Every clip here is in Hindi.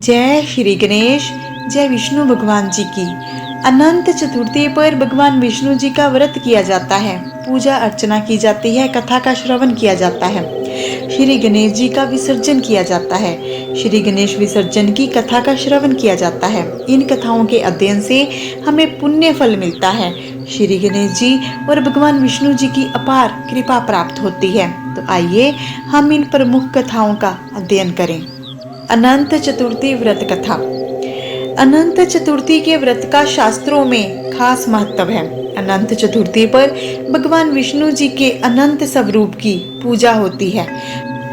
जय श्री गणेश। जय विष्णु भगवान जी की। अनंत चतुर्थी पर भगवान विष्णु जी का व्रत किया जाता है, पूजा अर्चना की जाती है, कथा का श्रवण किया जाता है, श्री गणेश जी का विसर्जन किया जाता है, श्री गणेश विसर्जन की कथा का श्रवण किया जाता है। इन कथाओं के अध्ययन से हमें पुण्य फल मिलता है, श्री गणेश जी और भगवान विष्णु जी की अपार कृपा प्राप्त होती है। तो आइए हम इन प्रमुख कथाओं का अध्ययन करें। अनंत चतुर्थी व्रत कथा। अनंत चतुर्थी के व्रत का शास्त्रों में खास महत्व है। अनंत चतुर्थी पर भगवान विष्णु जी के अनंत स्वरूप की पूजा होती है।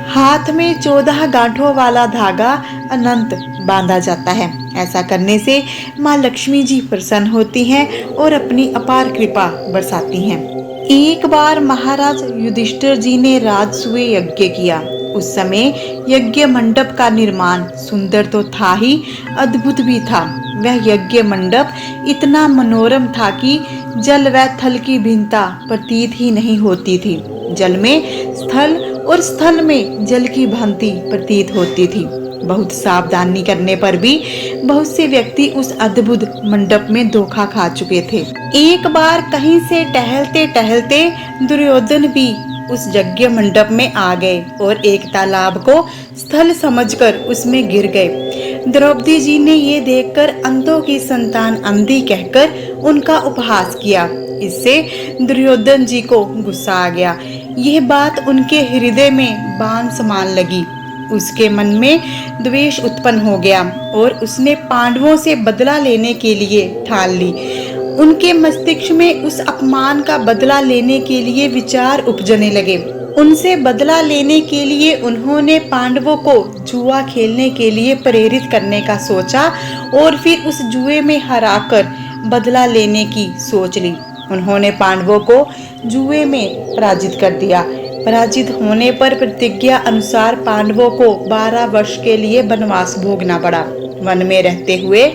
हाथ में 14 गांठों वाला धागा अनंत बांधा जाता है। ऐसा करने से माँ लक्ष्मी जी प्रसन्न होती हैं और अपनी अपार कृपा बरसाती हैं। एक बार महाराज युधिष्ठिर जी ने राजसूय यज्ञ किया। उस समय यज्ञ मंडप का निर्माण सुंदर तो था ही, अद्भुत भी था। वह यज्ञ मंडप इतना मनोरम था कि जल व थल की भिन्नता प्रतीत ही नहीं होती थी। जल में स्थल और स्थल में जल की भांति प्रतीत होती थी। बहुत सावधानी करने पर भी बहुत से व्यक्ति उस अद्भुत मंडप में धोखा खा चुके थे। एक बार कहीं से टहलते टहलते दुर्योधन भी उस यज्ञ मंडप में आ गए और एक तालाब को स्थल समझकर उसमें गिर गए। द्रौपदी जी ने ये देखकर अंधों की संतान अंधी कहकर उनका उपहास किया। इससे दुर्योधन जी को गुस्सा आ गया। यह बात उनके हृदय में बाण समान लगी। उसके मन में द्वेष उत्पन्न हो गया और उसने पांडवों से बदला लेने के लिए ठान ली। उनके मस्तिष्क में उस अपमान का बदला लेने के लिए विचार उपजने लगे। उनसे बदला लेने के लिए उन्होंने पांडवों को जुआ खेलने के लिए प्रेरित करने का सोचा और फिर उस जुए में हराकर बदला लेने की सोच ली। उन्होंने पांडवों को जुए में पराजित कर दिया। पराजित होने पर प्रतिज्ञा अनुसार पांडवों को 12 वर्ष के लिए वनवास भोगना पड़ा। वन में रहते हुए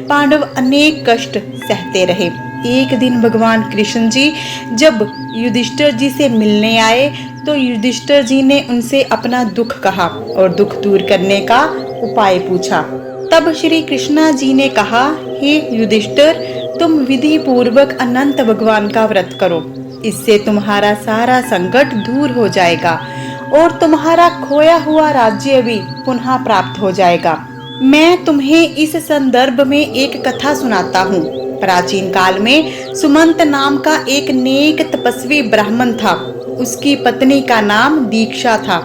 पांडव अनेक कष्ट सहते रहे। एक दिन भगवान कृष्ण जी जब युधिष्ठिर जी से मिलने आए तो युधिष्ठिर जी ने उनसे अपना दुख कहा और दुख दूर करने का उपाय पूछा। तब श्री कृष्णा जी ने कहा, हे युधिष्ठिर, तुम विधि पूर्वक अनंत भगवान का व्रत करो। इससे तुम्हारा सारा संकट दूर हो जाएगा और तुम्हारा खोया हुआ राज्य भी पुनः प्राप्त हो जाएगा। मैं तुम्हें इस संदर्भ में एक कथा सुनाता हूँ। प्राचीन काल में सुमंत नाम का एक नेक तपस्वी ब्राह्मण था। उसकी पत्नी का नाम दीक्षा था।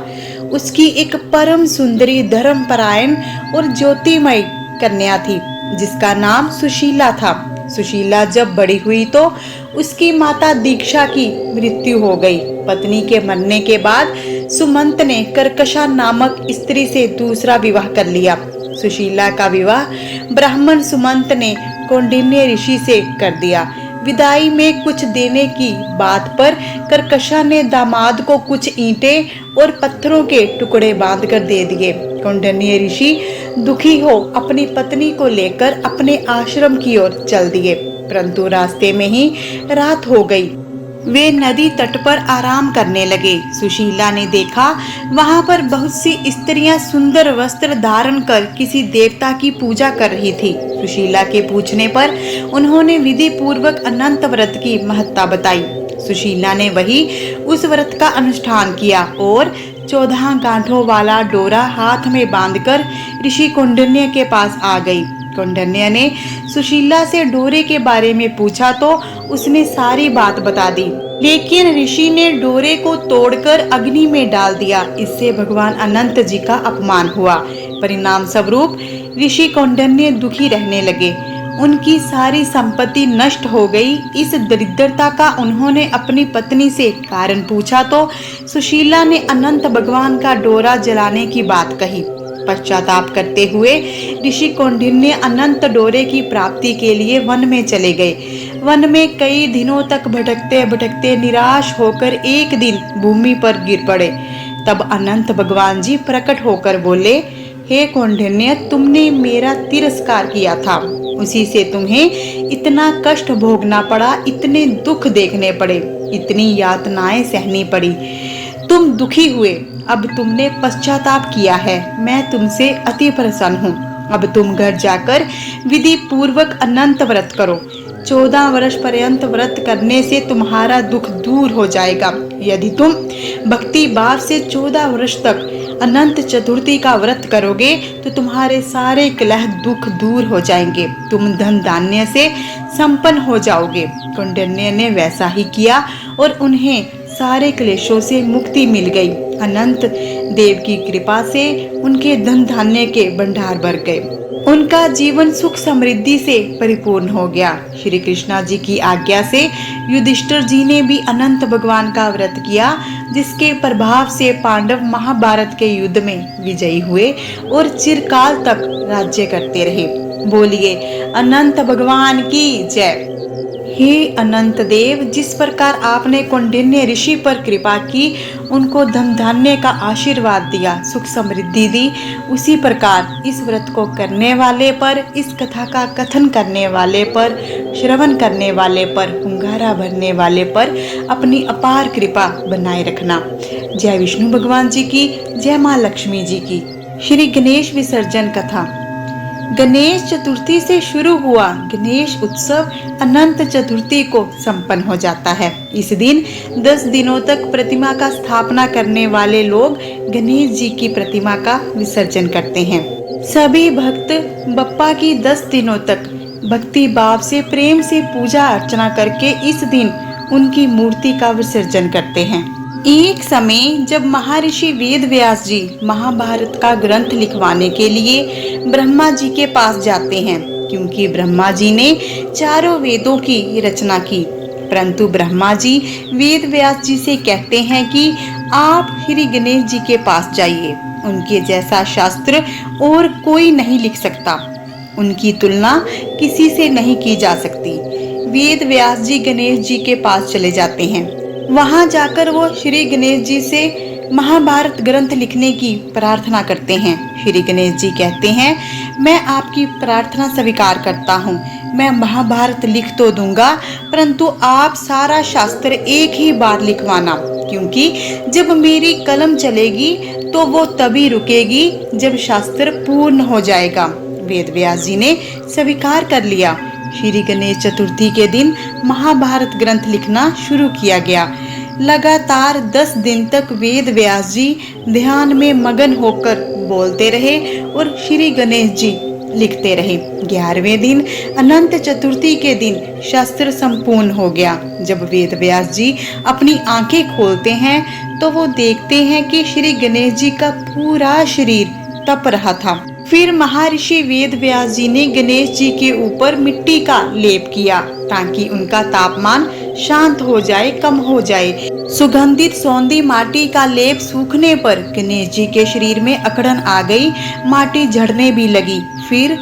उसकी एक परम सुंदरी, धर्मपरायण और ज्योतिमय कन्या थी जिसका नाम सुशीला था। सुशीला जब बड़ी हुई तो उसकी माता दीक्षा की मृत्यु हो गई। पत्नी के मरने के बाद सुमंत ने कर्कशा नामक स्त्री से दूसरा विवाह कर लिया। सुशीला का विवाह ब्राह्मण सुमंत ने कौंडिन्य ऋषि से कर दिया। विदाई में कुछ देने की बात पर कर्कशा ने दामाद को कुछ ईंटें और पत्थरों के टुकड़े बांधकर दे दिए। कौंडिन्य ऋषि दुखी हो अपनी पत्नी को लेकर अपने आश्रम की ओर चल दिए, परंतु रास्ते में ही रात हो गई। वे नदी तट पर आराम करने लगे। सुशीला ने देखा वहां पर बहुत सी स्त्रियां सुंदर वस्त्र धारण कर किसी देवता की पूजा कर रही थी। सुशीला के पूछने पर उन्होंने विधि पूर्वक अनंत व्रत की महत्ता बताई। सुशीला ने वही उस व्रत का अनुष्ठान किया और 14 गांठों वाला डोरा हाथ में बांधकर ऋषि कौंडिन्य के पास आ गई। कौंडिन्य ने सुशीला से डोरे के बारे में पूछा तो उसने सारी बात बता दी, लेकिन ऋषि ने डोरे को तोड़कर अग्नि में डाल दिया। इससे भगवान अनंत जी का अपमान हुआ। परिणाम स्वरूप ऋषि कौंडिन्य दुखी रहने लगे। उनकी सारी संपत्ति नष्ट हो गई। इस दरिद्रता का उन्होंने अपनी पत्नी से कारण पूछा तो सुशीला ने अनंत भगवान का डोरा जलाने की बात कही। पश्चाताप करते हुए ऋषि कौंडिन्य अनंत डोरे की प्राप्ति के लिए वन में चले गए। वन में कई दिनों तक भटकते भटकते निराश होकर एक दिन भूमि पर गिर पड़े। तब अनंत भगवान जी प्रकट होकर बोले, हे कौंडिन्य, तुमने मेरा तिरस्कार किया था, उसी से तुम्हें इतना कष्ट भोगना पड़ा, इतने दुख देखने पड़े, इतनी यातनाएं सहनी पड़ी। तुम दुखी हुए, अब तुमने पश्चाताप किया है। मैं तुमसे अति प्रसन्न हूँ। अब तुम घर जाकर विधि पूर्वक अनंत व्रत करो। 14 वर्ष पर्यंत व्रत करने से तुम्हारा दुख दूर हो जाएगा। यदि तुम भक्ति भाव से 14 वर्ष तक अनंत चतुर्थी का व्रत करोगे तो तुम्हारे सारे कलह दुख दूर हो जाएंगे। तुम धन धान्य से संपन्न हो जाओगे। कौंडिन्य ने वैसा ही किया और उन्हें सारे क्लेशों से मुक्ति मिल गई। अनंत देव की कृपा से उनके धन धान्य के भंडार भर गए। उनका जीवन सुख समृद्धि से परिपूर्ण हो गया। श्री कृष्णा जी की आज्ञा से युधिष्ठिर जी ने भी अनंत भगवान का व्रत किया, जिसके प्रभाव से पांडव महाभारत के युद्ध में विजयी हुए और चिरकाल तक राज्य करते रहे। बोलिए अनंत भगवान की जय। हे अनंत देव, जिस प्रकार आपने कौंडिन्य ऋषि पर कृपा की, उनको धन धान्य का आशीर्वाद दिया, सुख समृद्धि दी, उसी प्रकार इस व्रत को करने वाले पर, इस कथा का कथन करने वाले पर, श्रवण करने वाले पर, हुंगारा भरने वाले पर अपनी अपार कृपा बनाए रखना। जय विष्णु भगवान जी की, जय माँ लक्ष्मी जी की। श्री गणेश विसर्जन कथा। गणेश चतुर्थी से शुरू हुआ गणेश उत्सव अनंत चतुर्थी को संपन्न हो जाता है। इस दिन 10 दिनों तक प्रतिमा का स्थापना करने वाले लोग गणेश जी की प्रतिमा का विसर्जन करते हैं। सभी भक्त बप्पा की 10 दिनों तक भक्ति भाव से प्रेम से पूजा अर्चना करके इस दिन उनकी मूर्ति का विसर्जन करते हैं। एक समय जब महर्षि वेद व्यास जी महाभारत का ग्रंथ लिखवाने के लिए ब्रह्मा जी के पास जाते हैं, क्योंकि ब्रह्मा जी ने चारों वेदों की रचना की। परंतु ब्रह्मा जी वेद व्यास जी से कहते हैं कि आप श्री गणेश जी के पास जाइए, उनके जैसा शास्त्र और कोई नहीं लिख सकता, उनकी तुलना किसी से नहीं की जा सकती। वेद व्यास जी गणेश जी के पास चले जाते हैं। वहां जाकर वो श्री गणेश जी से महाभारत ग्रंथ लिखने की प्रार्थना करते हैं। श्री गणेश जी कहते हैं, मैं आपकी प्रार्थना स्वीकार करता हूँ, मैं महाभारत लिख तो दूंगा, परंतु आप सारा शास्त्र एक ही बार लिखवाना, क्योंकि जब मेरी कलम चलेगी तो वो तभी रुकेगी जब शास्त्र पूर्ण हो जाएगा। वेद व्यास जी ने स्वीकार कर लिया। श्री गणेश चतुर्थी के दिन महाभारत ग्रंथ लिखना शुरू किया गया। लगातार 10 दिन तक वेद व्यास जी ध्यान में मगन होकर बोलते रहे और श्री गणेश जी लिखते रहे। 11वें दिन अनंत चतुर्थी के दिन शास्त्र संपूर्ण हो गया। जब वेद व्यास जी अपनी आंखें खोलते हैं तो वो देखते हैं कि श्री गणेश जी का पूरा शरीर तप रहा था। फिर महर्षि वेद व्यास जी ने गणेश जी के ऊपर मिट्टी का लेप किया ताकि उनका तापमान शांत हो जाए, कम हो जाए। सुगंधित सौंधी माटी का लेप सूखने पर गणेश जी के शरीर में अकड़न आ गई, माटी झड़ने भी लगी। फिर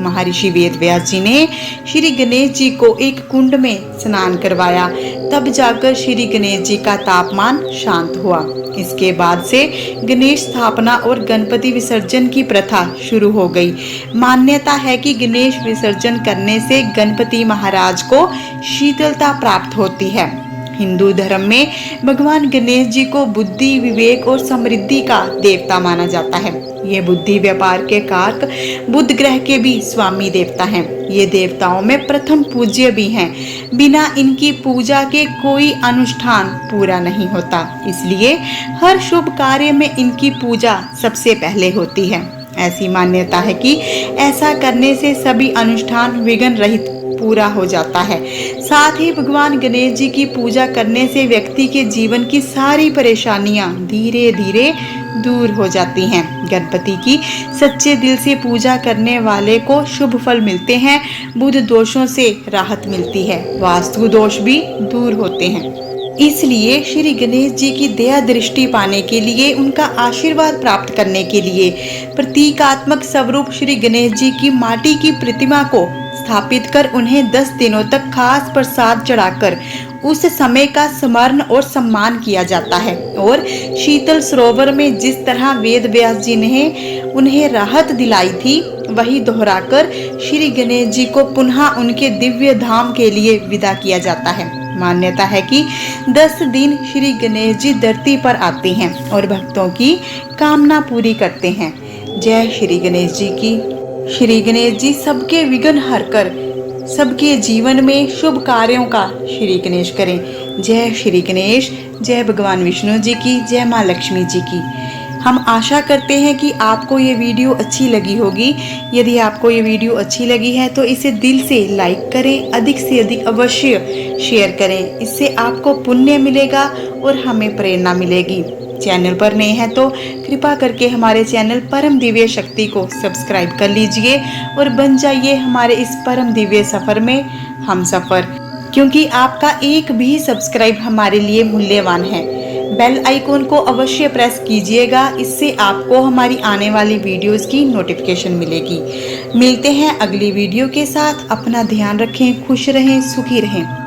महर्षि वेद व्यास जी ने श्री गणेश जी को एक कुंड में स्नान करवाया, तब जाकर श्री गणेश जी का तापमान शांत हुआ। इसके बाद से गणेश स्थापना और गणपति विसर्जन की प्रथा शुरू हो गई। मान्यता है कि गणेश विसर्जन करने से गणपति महाराज को शीतलता प्राप्त होती है। हिंदू धर्म में भगवान गणेश जी को बुद्धि, विवेक और समृद्धि का देवता माना जाता है। ये बुद्धि व्यापार के कारक बुध ग्रह के भी स्वामी देवता हैं। ये देवताओं में प्रथम पूज्य भी हैं। बिना इनकी पूजा के कोई अनुष्ठान पूरा नहीं होता, इसलिए हर शुभ कार्य में इनकी पूजा सबसे पहले होती है। ऐसी मान्यता है कि ऐसा करने से सभी अनुष्ठान विघ्न रहित पूरा हो जाता है। साथ ही भगवान गणेश जी की पूजा करने से व्यक्ति के जीवन की सारी परेशानियां धीरे धीरे दूर हो जाती हैं। गणपति की सच्चे दिल से पूजा करने वाले को शुभ फल मिलते हैं, बुध दोषों से राहत मिलती है, वास्तु दोष भी दूर होते हैं। इसलिए श्री गणेश जी की दया दृष्टि पाने के लिए, उनका आशीर्वाद प्राप्त करने के लिए प्रतीकात्मक स्वरूप श्री गणेश जी की माटी की प्रतिमा को स्थापित कर उन्हें 10 दिनों तक खास प्रसाद चढ़ाकर उस समय का स्मरण और सम्मान किया जाता है। और शीतल सरोवर में जिस तरह वेद व्यास जी ने उन्हें राहत दिलाई थी, वही दोहराकर श्री गणेश जी को पुनः उनके दिव्य धाम के लिए विदा किया जाता है। मान्यता है कि 10 दिन श्री गणेश जी धरती पर आते हैं और भक्तों की कामना पूरी करते हैं। जय श्री गणेश जी की। श्री गणेश जी सबके विघ्न हरकर सबके जीवन में शुभ कार्यों का श्री गणेश करें। जय श्री गणेश। जय भगवान विष्णु जी की, जय माँ लक्ष्मी जी की। हम आशा करते हैं कि आपको ये वीडियो अच्छी लगी होगी। यदि आपको ये वीडियो अच्छी लगी है तो इसे दिल से लाइक करें, अधिक से अधिक अवश्य शेयर करें। इससे आपको पुण्य मिलेगा और हमें प्रेरणा मिलेगी। चैनल पर नए हैं तो कृपा करके हमारे चैनल परम दिव्य शक्ति को सब्सक्राइब कर लीजिए और बन जाइए हमारे इस परम दिव्य सफर में हम सफर, क्योंकि आपका एक भी सब्सक्राइब हमारे लिए मूल्यवान है। बेल आइकॉन को अवश्य प्रेस कीजिएगा, इससे आपको हमारी आने वाली वीडियोस की नोटिफिकेशन मिलेगी। मिलते हैं अगली वीडियो के साथ। अपना ध्यान रखें, खुश रहें, सुखी रहें।